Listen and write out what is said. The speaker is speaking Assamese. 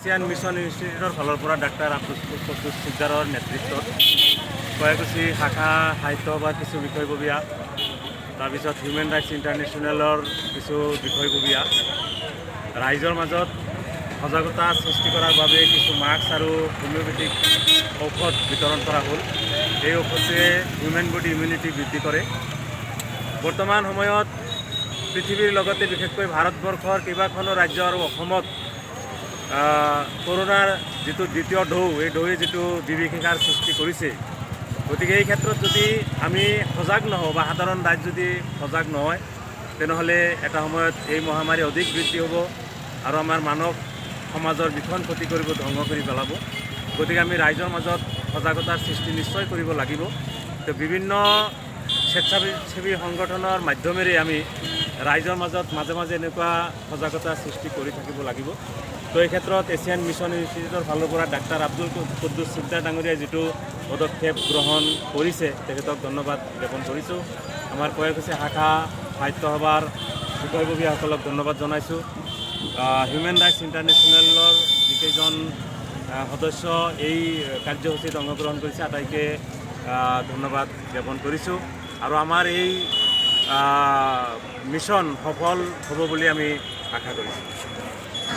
এছিয়ান মিশন ইনষ্টিটিউটৰ ফালৰ পৰা ডাক্তাৰ আব্দুল কুদ্দুছ সিকদাৰৰ নেতৃত্বত কয়াকুছি শাখা সাহিত্য সভাৰ কিছু বিষয়ববীয়া, তাৰপিছত হিউমেন ৰাইটছ ইণ্টাৰনেশ্যনেলৰ কিছু বিষয়ববীয়া, ৰাইজৰ মাজত সজাগতা সৃষ্টি কৰাৰ বাবে কিছু মাস্ক আৰু হোমিঅ'পেথিক ঔষধ বিতৰণ কৰা হ'ল। এই ঔষধটোৱে হিউমেন বডি ইমিউনিটি বৃদ্ধি কৰে। বৰ্তমান সময়ত পৃথিৱীৰ লগতে বিশেষকৈ ভাৰতবৰ্ষৰ কেইবাখনো ৰাজ্য আৰু অসমত কৰোনাৰ যিটো দ্বিতীয় ঢৌ, এই ঢৌৱে যিটো বিভীষিকাৰ সৃষ্টি কৰিছে। গতিকে এই ক্ষেত্ৰত যদি আমি সজাগ নহওঁ বা সাধাৰণ ৰাইজ যদি সজাগ নহয়, তেনেহ'লে এটা সময়ত এই মহামাৰী অধিক বৃদ্ধি হ'ব আৰু আমাৰ মানৱ সমাজৰ ভীষণ ক্ষতি কৰিব, ধ্বংস কৰি পেলাব। গতিকে আমি ৰাইজৰ মাজত সজাগতাৰ সৃষ্টি নিশ্চয় কৰিব লাগিব। তো বিভিন্ন স্বেচ্ছাসেৱী সংগঠনৰ মাধ্যমেৰে আমি ৰাইজৰ মাজত মাজে মাজে এনেকুৱা সজাগতা সৃষ্টি কৰি থাকিব লাগিব। তো এই ক্ষেত্ৰত এছিয়ান মিছন ইনষ্টিটিউটৰ ফালৰ পৰা ডাক্তাৰ আব্দুল কুদ্দুছ সিকদাৰ ডাঙৰীয়াই যিটো পদক্ষেপ গ্ৰহণ কৰিছে, তেখেতক ধন্যবাদ জ্ঞাপন কৰিছোঁ। আমাৰ কয়াকুছি শাখা সাহিত্য সভাৰ বিষয়ববীয়াসকলক ধন্যবাদ জনাইছোঁ। হিউমেন ৰাইটছ ইণ্টাৰনেশ্যনেলৰ যিকেইজন সদস্য এই কাৰ্যসূচীত অংশগ্ৰহণ কৰিছে, আটাইকে ধন্যবাদ জ্ঞাপন কৰিছোঁ। আৰু আমাৰ এই মিছন সফল হ'ব বুলি আমি আশা কৰিছোঁ।